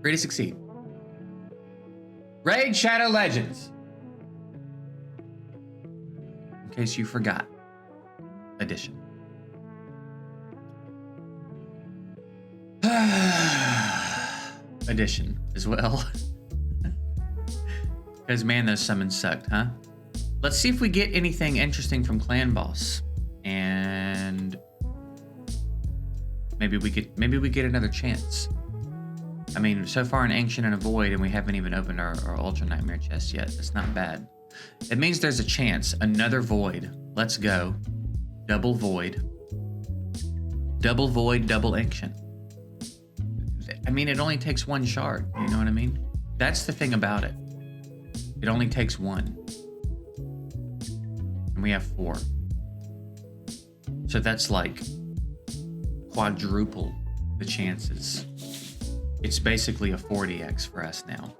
Free to succeed. Raid Shadow Legends. In case you forgot. Edition. Edition as well. Because man, those summons sucked, huh? Let's see if we get anything interesting from Clan Boss. And maybe we get another chance. I mean, so far an Ancient and a Void, and we haven't even opened our Ultra Nightmare chest yet. That's not bad. It means there's a chance. Another Void. Let's go. Double Void. Double Void, double Ancient. I mean, it only takes one shard. You know what I mean? That's the thing about it. It only takes one. And we have 4. So that's like quadruple the chances. It's basically a 40x for us now.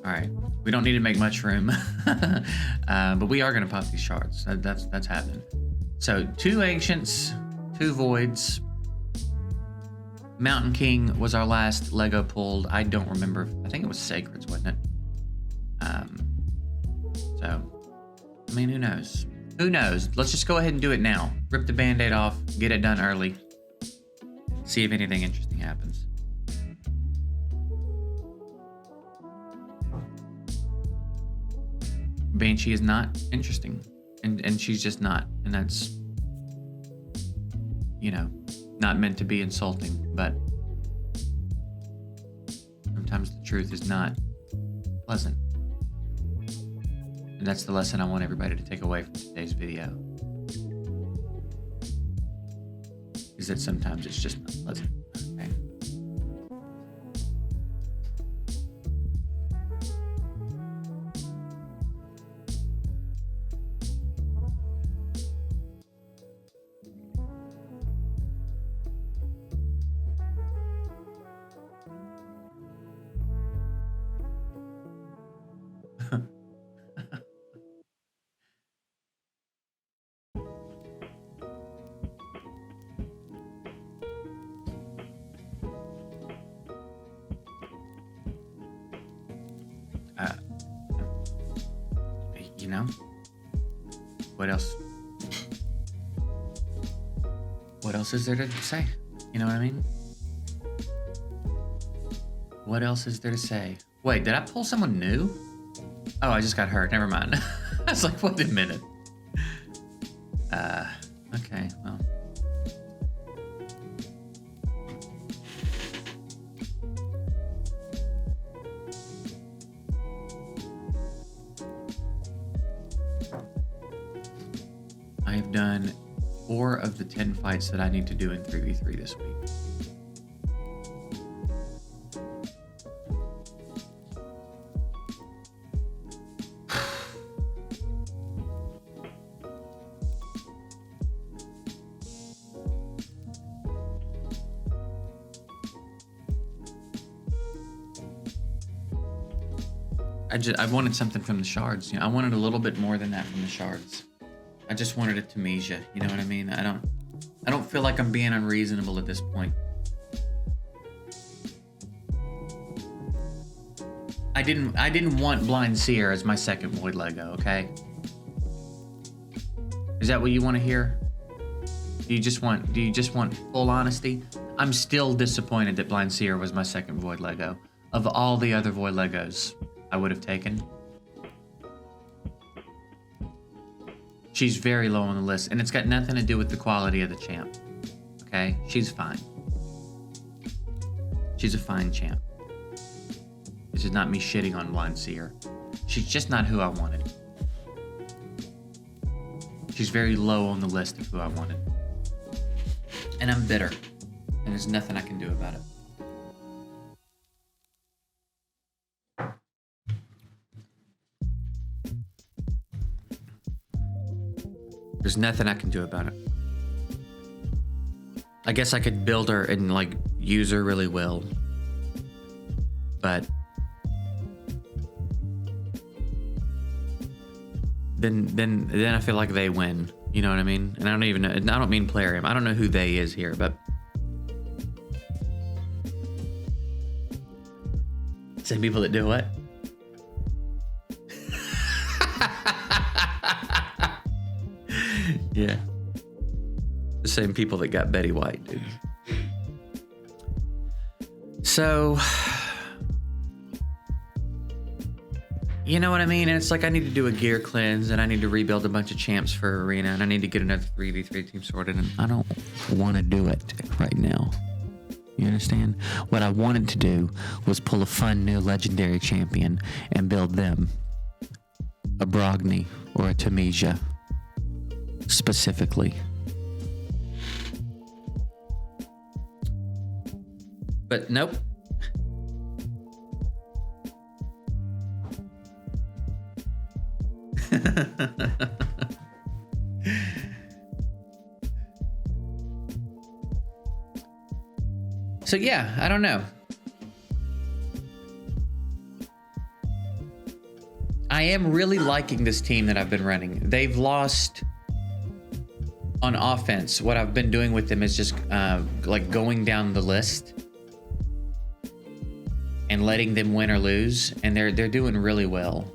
All right, we don't need to make much room, but we are gonna pop these shards. That's happening. So 2 Ancients, 2 Voids. Mountain King was our last Lego pulled. I don't remember. I think it was Sacreds, wasn't it? So, I mean, who knows? Who knows? Let's just go ahead and do it now. Rip the Band-Aid off, get it done early. See if anything interesting happens. Banshee is not interesting. And she's just not. And that's, you know, not meant to be insulting, but sometimes the truth is not pleasant. And that's the lesson I want everybody to take away from today's video. Is that sometimes it's just not pleasant. Okay? You know, what else? What else is there to say? You know what I mean? What else is there to say? Wait, did I pull someone new? Oh, I just got hurt. Never mind. I was like, wait a minute. Okay, well. I have done 4 of the 10 fights that I need to do in 3v3 this week. I wanted something from the shards. You know, I wanted a little bit more than that from the shards. I just wanted a Tamesia. You know what I mean? I don't feel like I'm being unreasonable at this point. I didn't want Blind Seer as my second Void Lego, okay? Is that what you want to hear? Do you just want full honesty? I'm still disappointed that Blind Seer was my second Void Lego. Of all the other Void Legos I would have taken, she's very low on the list, and it's got nothing to do with the quality of the champ. Okay? She's fine. She's a fine champ. This is not me shitting on Blind Seer. She's just not who I wanted. She's very low on the list of who I wanted. And I'm bitter. And there's nothing I can do about it. There's nothing I can do about it. I guess I could build her and like use her really well, but then I feel like they win. You know what I mean? And I don't even know. I don't mean Plarium. I don't know who they is here, but Same people that do what? Yeah. The same people that got Betty White, dude. So, you know what I mean? And it's like I need to do a gear cleanse, and I need to rebuild a bunch of champs for Arena, and I need to get another 3v3 team sorted, and I don't want to do it right now. You understand? What I wanted to do was pull a fun new legendary champion and build them. A Brogni or a Tamesia, specifically. But nope. So yeah, I don't know. I am really liking this team that I've been running. They've lost on offense. What I've been doing with them is just like going down the list and letting them win or lose, and they're doing really well.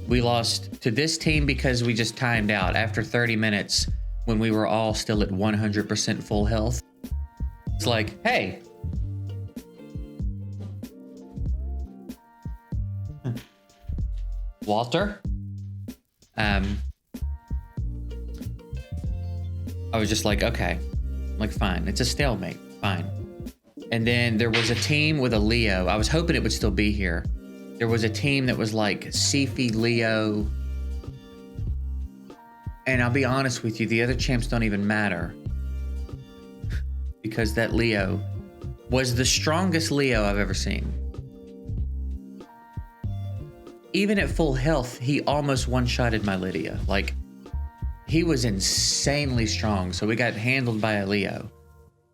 We lost to this team because we just timed out after 30 minutes when we were all still at 100% full health. It's like, hey. Walter? I was just like, okay. Like, fine. It's a stalemate. Fine. And then there was a team with a Leo. I was hoping it would still be here. There was a team that was like Sifi, Leo. And I'll be honest with you, the other champs don't even matter. Because that Leo was the strongest Leo I've ever seen. Even at full health, he almost one-shotted my Lydia. Like, he was insanely strong, so we got handled by a Leo.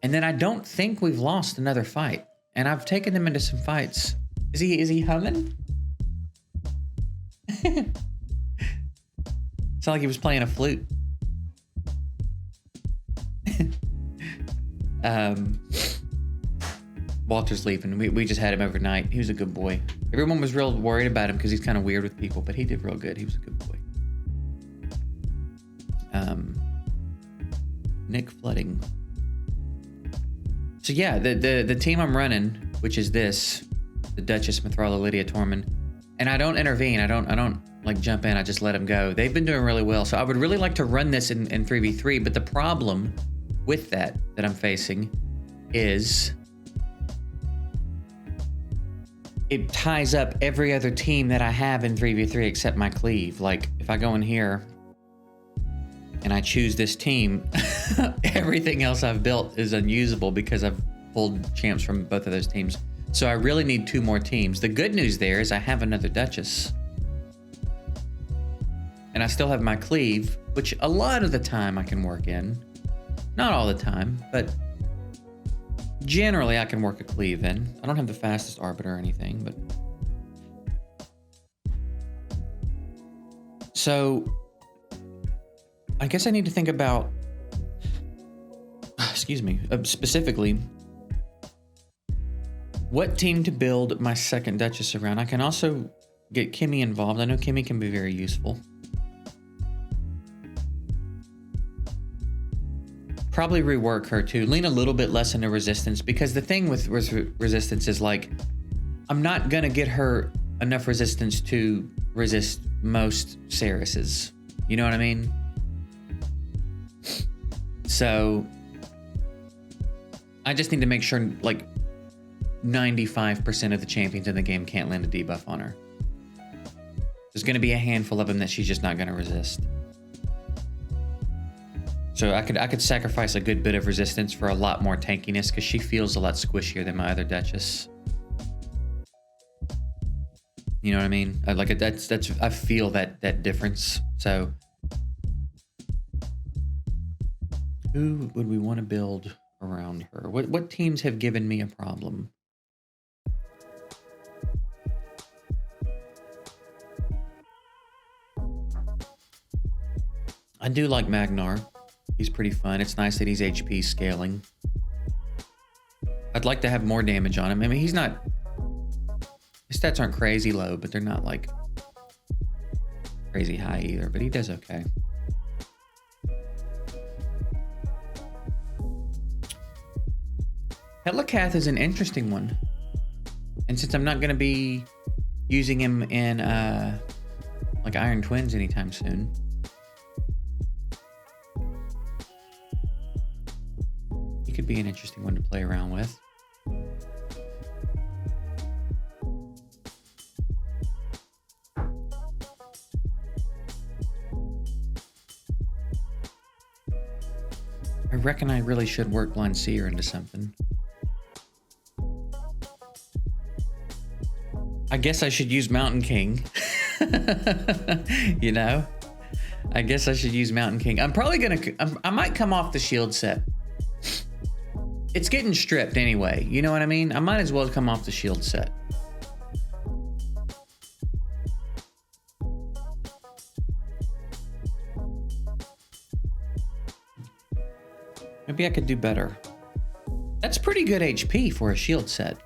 And then I don't think we've lost another fight. And I've taken them into some fights. Is he humming? Sound like he was playing a flute. Walter's leaving. We just had him overnight. He was a good boy. Everyone was real worried about him because he's kind of weird with people, but he did real good. He was a good boy. Nick Flooding. So yeah, the team I'm running, which is this, the Duchess, Mithrala, Lydia, Tormund, and I don't intervene. I don't like jump in. I just let them go. They've been doing really well. So I would really like to run this in 3v3, but the problem with that I'm facing is it ties up every other team that I have in 3v3 except my cleave. Like, if I go in here and I choose this team, everything else I've built is unusable because I've pulled champs from both of those teams. So I really need 2 more teams. The good news there is I have another Duchess. And I still have my cleave, which a lot of the time I can work in. Not all the time, but generally I can work a cleave in. I don't have the fastest Arbiter or anything, but... So, I guess I need to think about, excuse me, specifically, what team to build my second Duchess around. I can also get Kimmy involved. I know Kimmy can be very useful. Probably rework her too. Lean a little bit less into resistance, because the thing with resistance is like, I'm not gonna get her enough resistance to resist most Cereses. You know what I mean? So I just need to make sure like 95% of the champions in the game can't land a debuff on her. There's gonna be a handful of them that she's just not gonna resist. So I could sacrifice a good bit of resistance for a lot more tankiness, because she feels a lot squishier than my other Duchess. You know what I mean? I feel that difference. So who would we want to build around her? What teams have given me a problem? I do like Magnar. He's pretty fun. It's nice that he's HP scaling. I'd like to have more damage on him. I mean, he's not His stats aren't crazy low, but they're not like crazy high either, but he does okay. Helicath is an interesting one. And since I'm not going to be using him in like Iron Twins anytime soon, he could be an interesting one to play around with. I reckon I really should work Blind Seer into something. I guess I should use Mountain King. You know? I guess I should use Mountain King. I'm probably gonna... I might come off the shield set. It's getting stripped anyway. You know what I mean? I might as well come off the shield set. Maybe I could do better. That's pretty good HP for a shield set.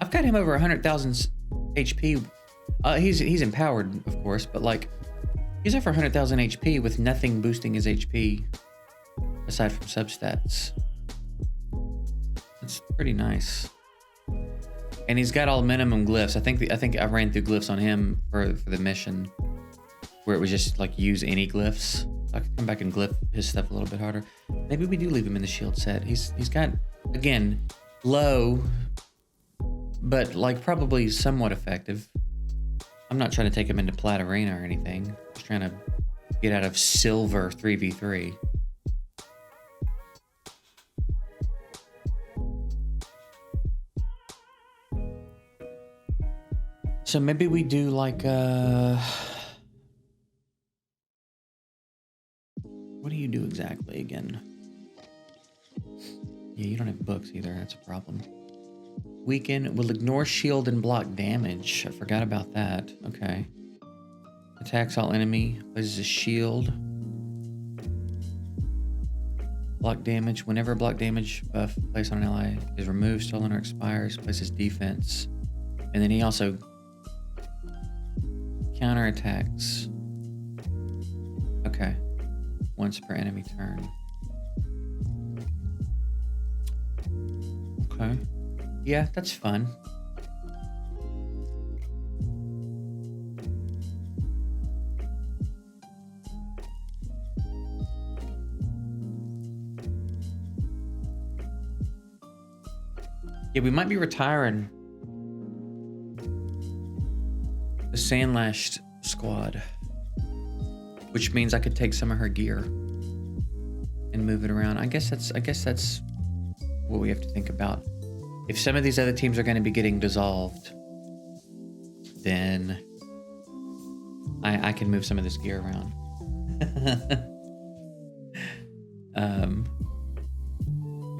I've got him over 100,000 HP. He's empowered, of course, but like he's over 100,000 HP with nothing boosting his HP aside from substats. That's pretty nice. And he's got all minimum glyphs. I think I ran through glyphs on him for the mission where it was just like use any glyphs. So I could come back and glyph his stuff a little bit harder. Maybe we do leave him in the shield set. He's got, again, low, but like probably somewhat effective. I'm not trying to take him into Plat Arena or anything. Just trying to get out of silver 3v3. So maybe we do like what do you do exactly again? Yeah, you don't have books either. That's a problem. Weaken will ignore shield and block damage. I forgot about that. Okay. Attacks all enemy. Places a shield. Block damage. Whenever block damage buff placed on an ally is removed, stolen, or expires, places defense. And then he also counter attacks. Okay. Once per enemy turn. Okay. Yeah, that's fun. Yeah, we might be retiring the Sandlashed squad, which means I could take some of her gear and move it around. I guess that's what we have to think about. If some of these other teams are going to be getting dissolved, then I can move some of this gear around.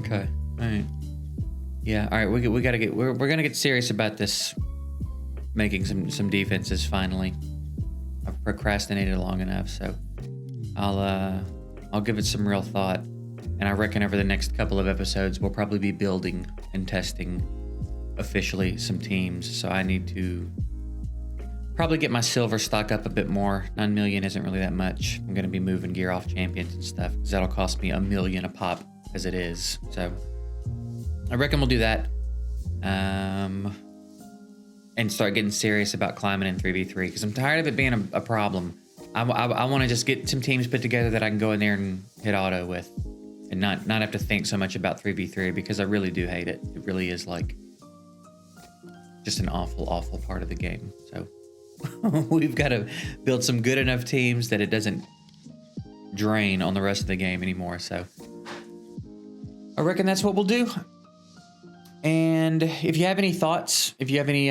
Okay. All right. Yeah. All right. We gotta get. We're gonna get serious about this. Making some defenses finally. I've procrastinated long enough, so I'll give it some real thought. And I reckon over the next couple of episodes, we'll probably be building and testing officially some teams. So I need to probably get my silver stock up a bit more. 9 million isn't really that much. I'm going to be moving gear off champions and stuff because that'll cost me $1 million a pop as it is. So I reckon we'll do that. And start getting serious about climbing in 3v3 because I'm tired of it being a problem. I want to just get some teams put together that I can go in there and hit auto with. And not have to think so much about 3v3 because I really do hate it. It really is like just an awful, awful part of the game. So we've got to build some good enough teams that it doesn't drain on the rest of the game anymore. So I reckon that's what we'll do. And if you have any thoughts, if you have any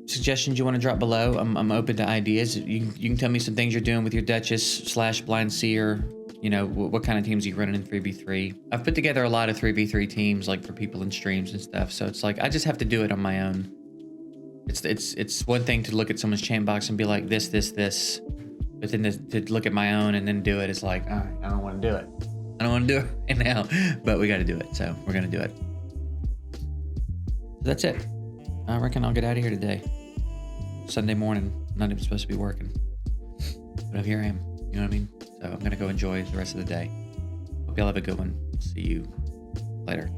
suggestions you want to drop below, I'm open to ideas. You can tell me some things you're doing with your Duchess / Blind Seer. You know, what kind of teams are you running in 3v3? I've put together a lot of 3v3 teams, like for people in streams and stuff. So it's like, I just have to do it on my own. It's one thing to look at someone's champ box and be like, this. But then to look at my own and then do it is like, I don't want to do it. I don't want to do it right now, but we got to do it. So we're going to do it. So that's it. I reckon I'll get out of here today. Sunday morning. I'm not even supposed to be working. But here I am. You know what I mean? So I'm going to go enjoy the rest of the day. Hope y'all have a good one. See you later.